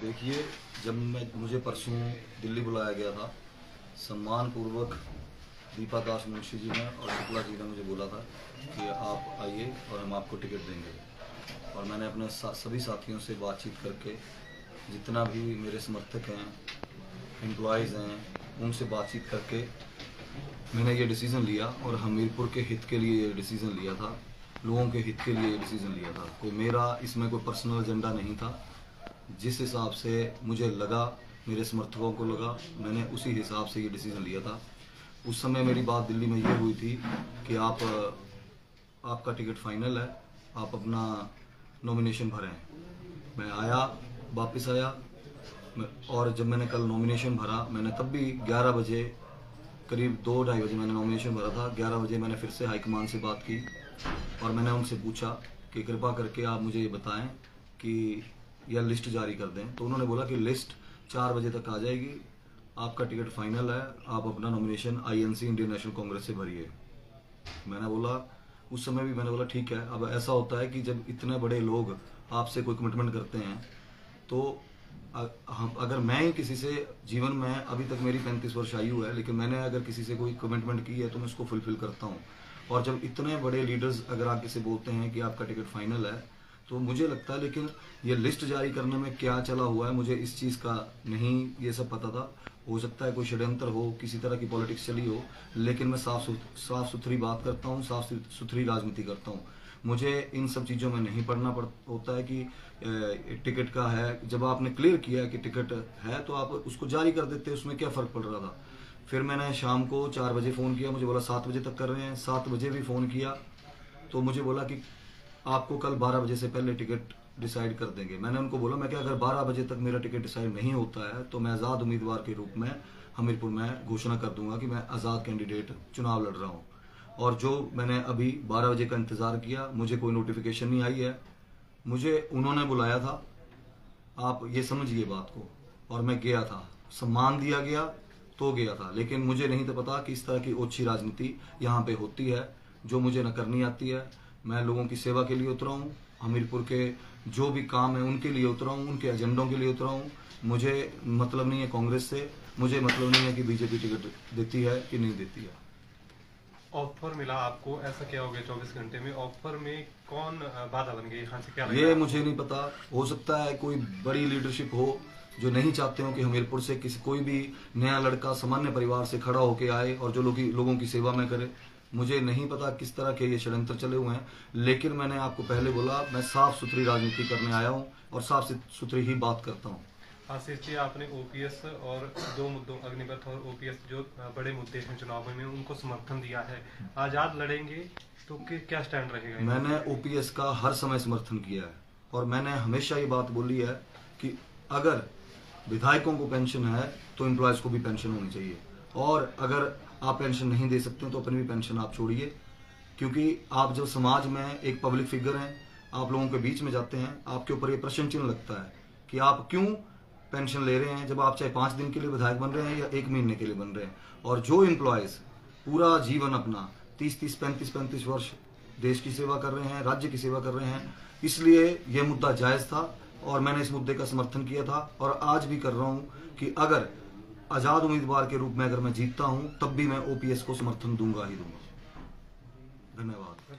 देखिए, जब मुझे परसों दिल्ली बुलाया गया था, सम्मानपूर्वक दीपा दास मुंशी जी ने और शुक्ला जी ने मुझे बोला था कि आप आइए और हम आपको टिकट देंगे। और मैंने अपने सभी साथियों से बातचीत करके, जितना भी मेरे समर्थक हैं, एम्प्लॉयज़ हैं, उनसे बातचीत करके मैंने ये डिसीज़न लिया और हमीरपुर के हित के लिए ये डिसीज़न लिया था, लोगों के हित के लिए ये डिसीज़न लिया था। कोई मेरा इसमें कोई पर्सनल एजेंडा नहीं था। जिस हिसाब से मुझे लगा, मेरे समर्थकों को लगा, मैंने उसी हिसाब से ये डिसीज़न लिया था। उस समय मेरी बात दिल्ली में ये हुई थी कि आपका टिकट फाइनल है, आप अपना नॉमिनेशन भरें। मैं आया, वापस आया, और जब मैंने कल नॉमिनेशन भरा, मैंने तब भी 11 बजे, करीब 2-2:30 बजे मैंने नॉमिनेशन भरा था। 11 बजे मैंने फिर से हाईकमान से बात की और मैंने उनसे पूछा कि कृपा करके आप मुझे ये बताएं कि या लिस्ट जारी कर दें। तो उन्होंने बोला कि लिस्ट 4 बजे तक आ जाएगी, आपका टिकट फाइनल है, आप अपना nomination INC Indian national Congress से भरिए। मैंने बोला, उस समय भी मैंने बोला ठीक है। अब ऐसा होता है कि जब इतने बड़े लोग आपसे कोई कमिटमेंट करते हैं, तो अगर मैं ही किसी से जीवन में, अभी तक मेरी 35 वर्ष आयु है, लेकिन मैंने अगर किसी से कोई कमिटमेंट की है तो मैं उसको फुलफिल करता हूँ। और जब इतने बड़े लीडर्स अगर आके से बोलते हैं कि आपका टिकट फाइनल है, तो मुझे लगता है, लेकिन ये लिस्ट जारी करने में क्या चला हुआ है मुझे इस चीज़ का नहीं ये सब पता था। हो सकता है कोई षड्यंत्र हो, किसी तरह की पॉलिटिक्स चली हो, लेकिन मैं साफ सुथरी बात करता हूँ, साफ सुथरी राजनीति करता हूँ। मुझे इन सब चीज़ों में नहीं पढ़ना होता है कि टिकट का है। जब आपने क्लियर किया है कि टिकट है तो आप उसको जारी कर देते, उसमें क्या फ़र्क पड़ रहा था। फिर मैंने शाम को 4 बजे फ़ोन किया, मुझे बोला 7 बजे तक कर रहे हैं। 7 बजे भी फ़ोन किया तो मुझे बोला कि आपको कल 12 बजे से पहले टिकट डिसाइड कर देंगे। मैंने उनको बोला, मैं क्या अगर 12 बजे तक मेरा टिकट डिसाइड नहीं होता है तो मैं आज़ाद उम्मीदवार के रूप में हमीरपुर में घोषणा कर दूंगा कि मैं आज़ाद कैंडिडेट चुनाव लड़ रहा हूँ। और जो मैंने अभी 12 बजे का इंतज़ार किया, मुझे कोई नोटिफिकेशन नहीं आई है। मुझे उन्होंने बुलाया था, आप ये समझिए बात को, और मैं गया था, सम्मान दिया गया तो गया था। लेकिन मुझे नहीं था पता कि इस तरह की ओछी राजनीति यहाँ पे होती है, जो मुझे न करनी आती है। मैं लोगों की सेवा के लिए उतरा हूँ, हमीरपुर के जो भी काम है उनके लिए उतरा हूँ, उनके एजेंडों के लिए उतरा हूँ। मुझे मतलब नहीं है कांग्रेस से, मुझे मतलब नहीं है कि बीजेपी टिकट देती है कि नहीं देती है। ऑफर मिला आपको, ऐसा क्या हो गया 24 घंटे में? ऑफर में कौन बाधा बन गई, यहाँ से क्या ये मुझे नहीं पता। हो सकता है कोई बड़ी लीडरशिप हो जो नहीं चाहते हो कि हमीरपुर से कोई भी नया लड़का सामान्य परिवार से खड़ा होके आए और जो लोगों की सेवा में करे। मुझे नहीं पता किस तरह के ये षड्यंत्र चले हुए हैं, लेकिन मैंने आपको पहले बोला, मैं साफ सुथरी राजनीति करने आया हूँ और साफ सुथरी ही बात करता हूँ। आशीष जी, आपने OPS और 2 मुद्दों, अग्निपथ और OPS, जो बड़े मुद्दे हैं चुनाव में, उनको समर्थन दिया है। आजाद लड़ेंगे तो क्या स्टैंड रहेगा? मैंने OPS का हर समय समर्थन किया है और मैंने हमेशा ये बात बोली है कि अगर विधायकों को पेंशन है तो एम्प्लॉयज़ को भी पेंशन होनी चाहिए। और अगर आप पेंशन नहीं दे सकते तो अपनी भी पेंशन आप छोड़िए, क्योंकि आप जब समाज में एक पब्लिक फिगर हैं, आप लोगों के बीच में जाते हैं, आपके ऊपर ये प्रश्न चिन्ह लगता है कि आप क्यों पेंशन ले रहे हैं, जब आप चाहे 5 दिन के लिए विधायक बन रहे हैं या 1 महीने के लिए बन रहे हैं। और जो एम्प्लॉयज़ पूरा जीवन अपना 30-30, 35-35 वर्ष देश की सेवा कर रहे हैं, राज्य की सेवा कर रहे हैं, इसलिए यह मुद्दा जायज़ था और मैंने इस मुद्दे का समर्थन किया था और आज भी कर रहा हूं कि अगर आज़ाद उम्मीदवार के रूप में अगर मैं जीतता हूं तब भी मैं OPS को समर्थन दूंगा ही दूंगा। धन्यवाद।